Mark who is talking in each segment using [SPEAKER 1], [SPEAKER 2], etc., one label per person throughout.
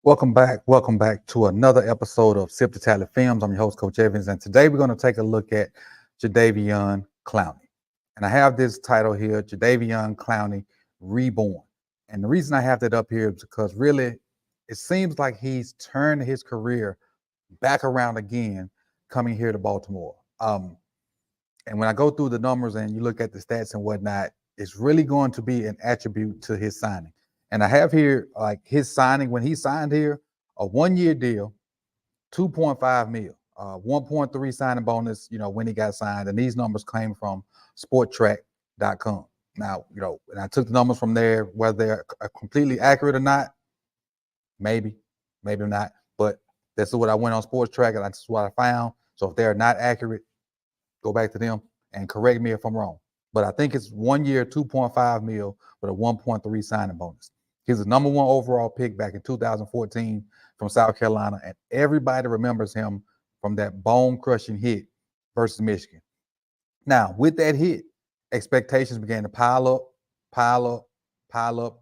[SPEAKER 1] Welcome back to another episode of Sip the Talent Films. I'm your host, Coach Evans, and today we're going to take a look at Jadeveon Clowney. And I have this title here, Jadeveon Clowney Reborn. And the reason I have that up here is because really it seems like he's turned his career back around again coming here to Baltimore. And when I go through the numbers and you look at the stats and whatnot, it's really going to be an attribute to his signing. And I have here like his signing when he signed here, a 1-year deal, 2.5 mil, 1.3 signing bonus, when he got signed. And these numbers came from sporttrack.com. Now, and I took the numbers from there, whether they're completely accurate or not, maybe not. But this is what I went on Sports Track, and that's what I found. So if they're not accurate, go back to them and correct me if I'm wrong. But I think it's 1 year, 2.5 mil with a 1.3 signing bonus. He's the number 1 overall pick back in 2014 from South Carolina, and everybody remembers him from that bone-crushing hit versus Michigan. Now, with that hit, expectations began to pile up,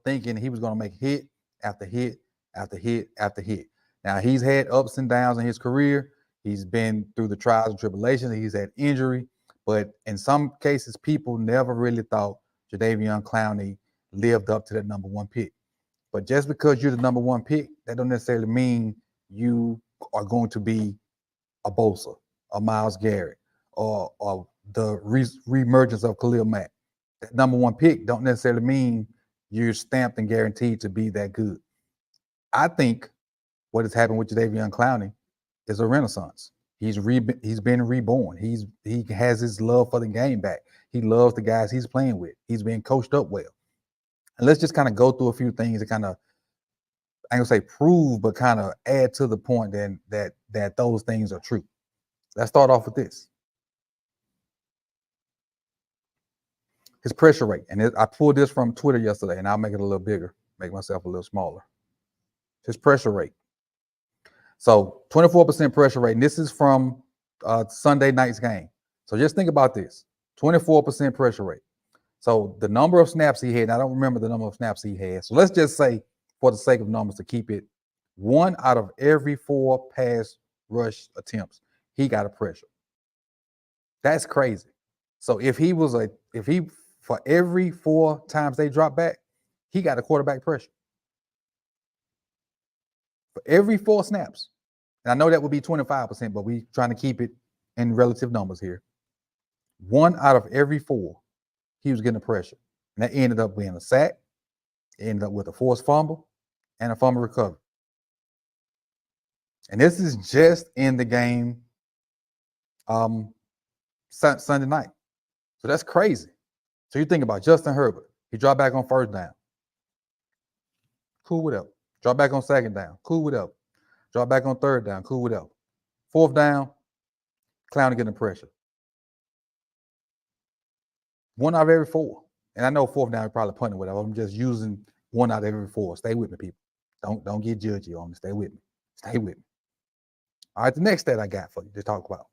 [SPEAKER 1] thinking he was going to make hit after hit after hit after hit. Now, he's had ups and downs in his career. He's been through the trials and tribulations. He's had injury. But in some cases, people never really thought Jadeveon Clowney lived up to that number 1 pick. But just because you're the number 1 pick, that don't necessarily mean you are going to be a Bosa, a Myles Garrett, or the reemergence of Khalil Mack. That number 1 pick don't necessarily mean you're stamped and guaranteed to be that good. I think what has happened with Jadeveon Clowney is a renaissance. He's been reborn. He has his love for the game back. He loves the guys he's playing with. He's being coached up well. And let's just kind of go through a few things to kind of, I ain't gonna say prove, but kind of add to the point that those things are true. Let's start off with this. His pressure rate. And I pulled this from Twitter yesterday, and I'll make it a little bigger, make myself a little smaller. His pressure rate. So 24% pressure rate. And this is from Sunday night's game. So just think about this. 24% pressure rate. So the number of snaps he had, and I don't remember the number of snaps he had. So let's just say, for the sake of numbers, to keep it, 1 out of every 4 pass rush attempts, he got a pressure. That's crazy. So if he for every 4 times they drop back, he got a quarterback pressure. For every 4 snaps. And I know that would be 25%, but we're trying to keep it in relative numbers here. 1 out of every 4, he was getting a pressure. And that ended up being a sack, ended up with a forced fumble, and a fumble recovery. And this is just in the game Sunday night. So that's crazy. So you think about Justin Herbert. He dropped back on 1st down. Cool with that. Drop back on 2nd down. Cool with that. Drop back on 3rd down. Cool with that. 4th down, Clowney getting pressure. 1 out of every 4. And I know 4th down, you're probably punting whatever. I'm just using 1 out of every 4. Stay with me, people. Don't get judgy on me. Stay with me. Stay with me. All right, the next stat I got for you to talk about.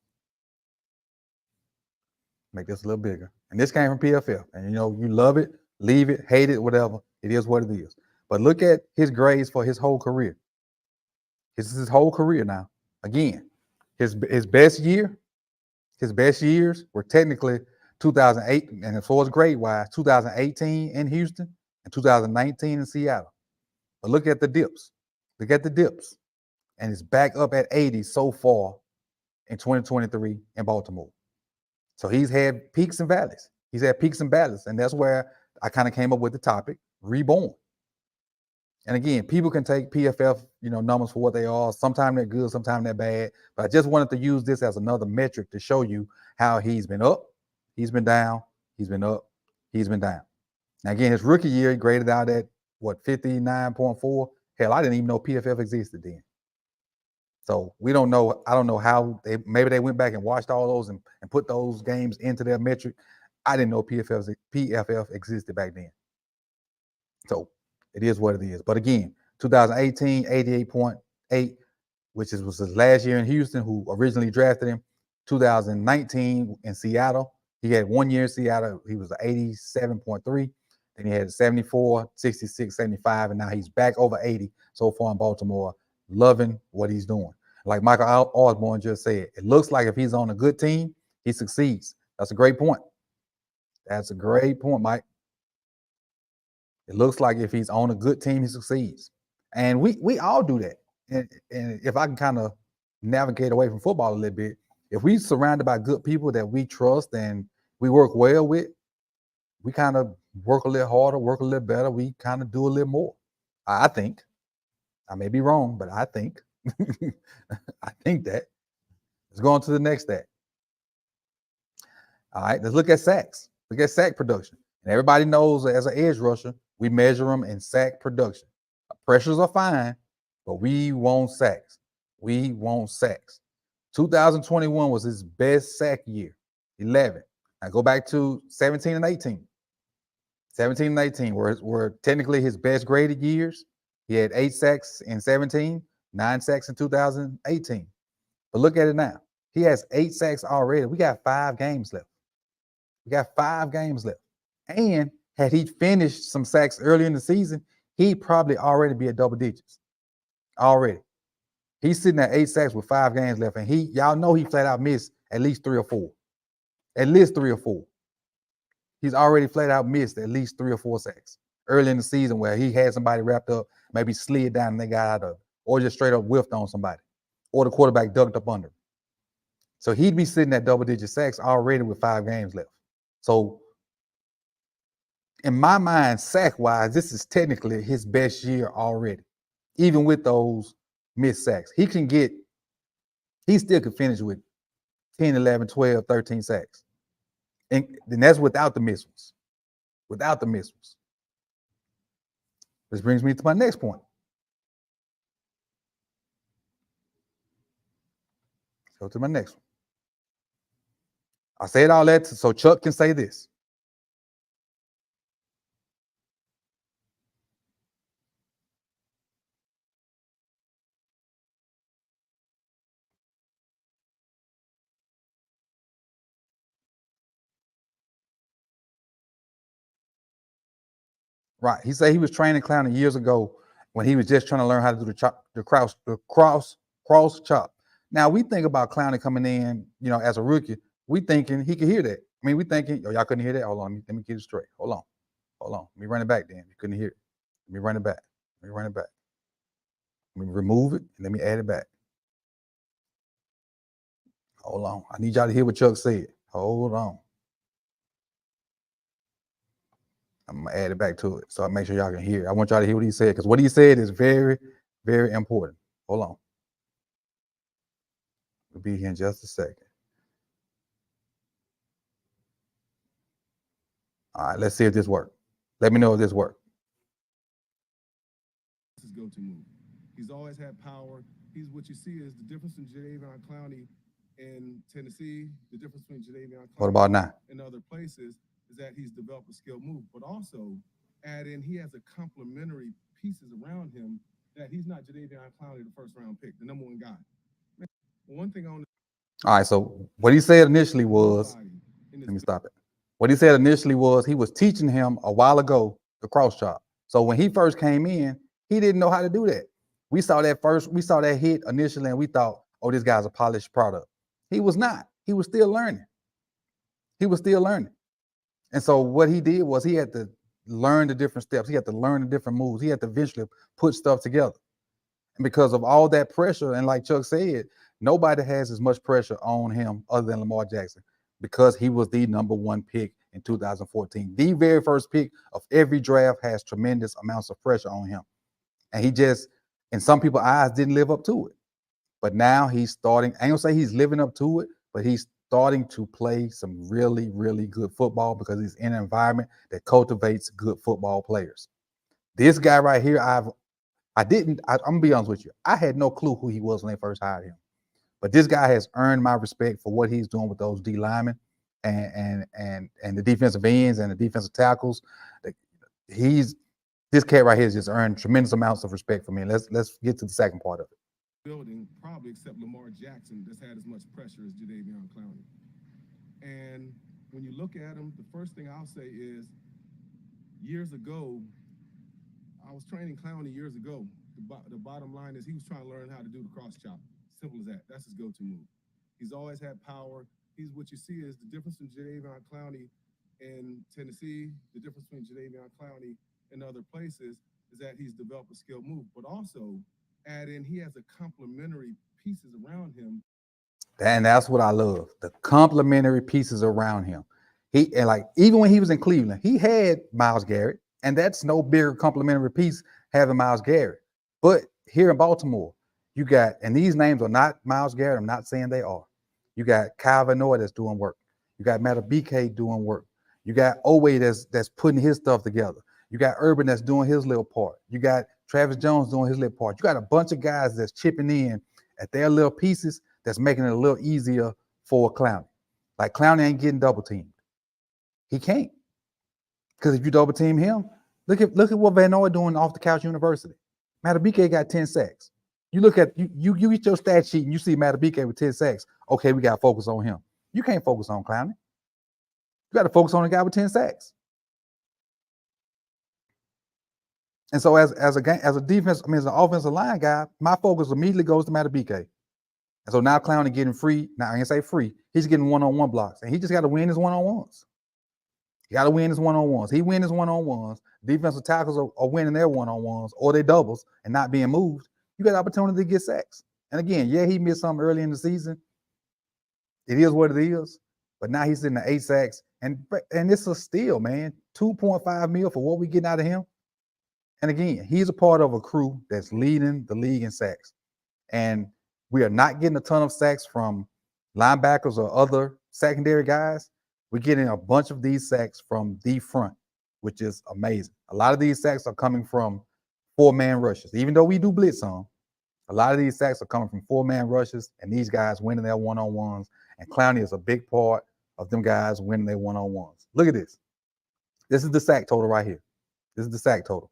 [SPEAKER 1] Make this a little bigger. And this came from PFF. And you love it, leave it, hate it, whatever. It is what it is. But look at his grades for his whole career. This is his whole career now. Again, his best years were technically 2008, and as far as grade-wise, 2018 in Houston and 2019 in Seattle. But look at the dips. Look at the dips. And it's back up at 80 so far in 2023 in Baltimore. So he's had peaks and valleys. He's had peaks and valleys, and that's where I kind of came up with the topic, reborn. And again, people can take PFF, numbers for what they are. Sometimes they're good, sometimes they're bad. But I just wanted to use this as another metric to show you how he's been up, he's been down, he's been up, he's been down. Now, again, his rookie year, he graded out at, 59.4? Hell, I didn't even know PFF existed then. So we don't know. I don't know how maybe they went back and watched all those and put those games into their metric. I didn't know PFF existed back then. So it is what it is. But again, 2018, 88.8, which was his last year in Houston, who originally drafted him. 2019 in Seattle, he had 1 year in Seattle. He was 87.3. Then he had 74, 66, 75, and now he's back over 80 so far in Baltimore loving what he's doing. Like Michael Osborne just said, it looks like if he's on a good team, he succeeds. That's a great point. That's a great point, Mike. It looks like if he's on a good team, he succeeds. And we all do that. And if I can kind of navigate away from football a little bit, if we surrounded by good people that we trust and we work well with, we kind of work a little harder, work a little better. We kind of do a little more. I think. I may be wrong, but I think. I think that. Let's go on to the next stat. All right, let's look at sacks. Look at sack production. And everybody knows as an edge rusher, we measure them in sack production. Pressures are fine, but we want sacks. We want sacks. 2021 was his best sack year, 11. Now go back to 17 and 18. 17 and 18 were technically his best graded years. He had 8 sacks in 17, 9 sacks in 2018. But look at it now. He has 8 sacks already. We got 5 games left. We got 5 games left. And had he finished some sacks early in the season, he'd probably already be at double digits. Already. He's sitting at 8 sacks with 5 games left. And y'all know he flat out missed at least 3 or 4. At least 3 or 4. He's already flat out missed at least 3 or 4 sacks early in the season where he had somebody wrapped up, maybe slid down and they got out of it, or just straight up whiffed on somebody, or the quarterback ducked up under him. So he'd be sitting at double-digit sacks already with 5 games left. So in my mind, sack-wise, this is technically his best year already, even with those missed sacks. He still could finish with 10, 11, 12, 13 sacks. And that's without the missed ones. Without the missed ones. This brings me to my next point. Let's go to my next one. I said all that so Chuck can say this. Right. He said he was training Clowney years ago when he was just trying to learn how to do the cross chop. Now we think about Clowney coming in, as a rookie. We thinking he could hear that. I mean, we thinking, y'all couldn't hear that. Hold on, let me get it straight. Hold on. Let me run it back. Then you couldn't hear it. Let me run it back. Let me remove it and let me add it back. Hold on. I need y'all to hear what Chuck said. Hold on. I'm gonna add it back to it so I make sure y'all can hear. I want y'all to hear what he said because what he said is very, very important. Hold on. We'll be here in just a second. All right, let's see if this works. Let me know if this works.
[SPEAKER 2] His go-to move. He's always had power. What you see is the difference in Jadeveon Clowney in Tennessee, the difference between Jadeveon Clowney
[SPEAKER 1] what about now?
[SPEAKER 2] in other places is that he's developed a skilled move, but also add in he has a complementary pieces around him that he's not Jadeveon Clowney, the first round pick, the number 1 guy. One thing on.
[SPEAKER 1] All right, so what he said initially was, let me stop it. What he said initially was he was teaching him a while ago the cross chop. So when he first came in, he didn't know how to do that. We saw that hit initially, and we thought, oh, this guy's a polished product. He was not. He was still learning. And so what he did was he had to learn the different steps. He had to learn the different moves. He had to eventually put stuff together. And because of all that pressure, and like Chuck said, nobody has as much pressure on him other than Lamar Jackson because he was the number 1 pick in 2014. The very first pick of every draft has tremendous amounts of pressure on him. And he just, in some people's eyes, didn't live up to it. But now he's starting, I ain't gonna say he's living up to it, but he's starting to play some really, really good football because he's in an environment that cultivates good football players. This guy right here, I'm gonna be honest with you. I had no clue who he was when they first hired him. But this guy has earned my respect for what he's doing with those D linemen and the defensive ends and the defensive tackles. This cat right here has just earned tremendous amounts of respect for me. Let's get to the second part of it.
[SPEAKER 2] Building probably except Lamar Jackson that's had as much pressure as Jadeveon Clowney. And when you look at him, the first thing I'll say is years ago, I was training Clowney years ago. the bottom line is he was trying to learn how to do the cross chop. Simple as that. That's his go-to move. He's always had power. He's what you see is the difference in Jadeveon Clowney in Tennessee, the difference between Jadeveon Clowney in other places is that he's developed a skill move, but also add in he has a complementary pieces around him.
[SPEAKER 1] And that's what I love. The complementary pieces around him. And like even when he was in Cleveland, he had Myles Garrett, and that's no bigger complementary piece having Myles Garrett. But here in Baltimore, you got, and these names are not Myles Garrett. I'm not saying they are. You got Kyle Van Noy that's doing work. You got Matabike doing work. You got Owe that's putting his stuff together. You got Urban that's doing his little part. You got Travis Jones doing his little part. You got a bunch of guys that's chipping in at their little pieces that's making it a little easier for Clowney. Like Clowney ain't getting double teamed. He can't. Because if you double team him, look at what Van Noy doing off the couch university. Matabike got 10 sacks. You look at you get your stat sheet and you see Matabike with 10 sacks. Okay, we got to focus on him. You can't focus on Clowney. You got to focus on the guy with 10 sacks. And so as a defense, as an offensive line guy, my focus immediately goes to Matabike. And so now Clowney getting free. Now I ain't say free. He's getting one-on-one blocks, and he just got to win his one-on-ones. He got to win his one-on-ones. He win his one-on-ones. Defensive tackles are winning their one-on-ones or their doubles and not being moved. You got the opportunity to get sacks. And again, yeah, he missed something early in the season. It is what it is. But now he's in the 8 sacks, and it's a steal, man. $2.5 million for what we getting out of him. And again, he's a part of a crew that's leading the league in sacks. And we are not getting a ton of sacks from linebackers or other secondary guys. We're getting a bunch of these sacks from the front, which is amazing. A lot of these sacks are coming from 4-man rushes. Even though we do blitz on, a lot of these sacks are coming from 4-man rushes, and these guys winning their one-on-ones. And Clowney is a big part of them guys winning their one-on-ones. Look at this. This is the sack total right here. This is the sack total.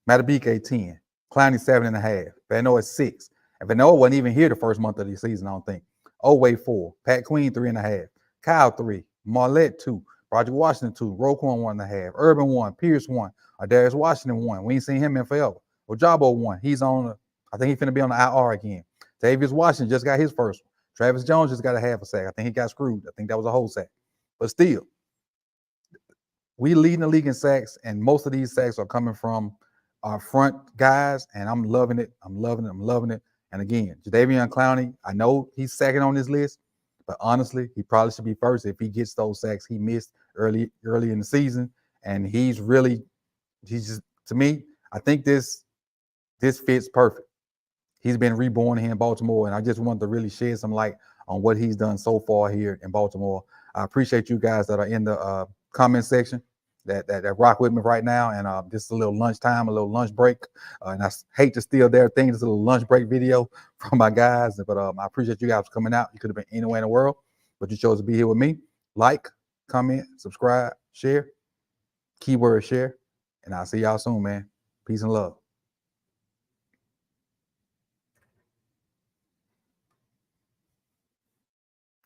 [SPEAKER 1] Matabike 10, Clowney 7.5, Van Noy 6. And Van Noy wasn't even here the first month of the season, I don't think. Owe 4, Pat Queen 3.5, Kyle 3, Marlette 2, Roger Washington 2, Roquan 1.5, Urban 1, Pierce 1, Darius Washington 1. We ain't seen him in forever. Ojabo 1. He's on, I think he's finna be on the IR again. Davis Washington just got his first one. Travis Jones just got a half a sack. I think he got screwed. I think that was a whole sack. But still, we leading the league in sacks, and most of these sacks are coming from our front guys, and I'm loving it. I'm loving it. I'm loving it. And again, Jadeveon Clowney, I know he's second on this list, but honestly, he probably should be first if he gets those sacks he missed early in the season. And he's just, to me, I think this fits perfect. He's been reborn here in Baltimore, and I just wanted to really shed some light on what he's done so far here in Baltimore. I appreciate you guys that are in the comment section that rock with me right now. And just a little lunchtime, a little lunch break. And I hate to steal their thing. It's a little lunch break video from my guys. But I appreciate you guys for coming out. You could have been anywhere in the world, but you chose to be here with me. Like, comment, subscribe, share. Keyword share. And I'll see y'all soon, man. Peace and love.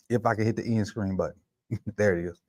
[SPEAKER 1] If I can hit the end screen button. There it is.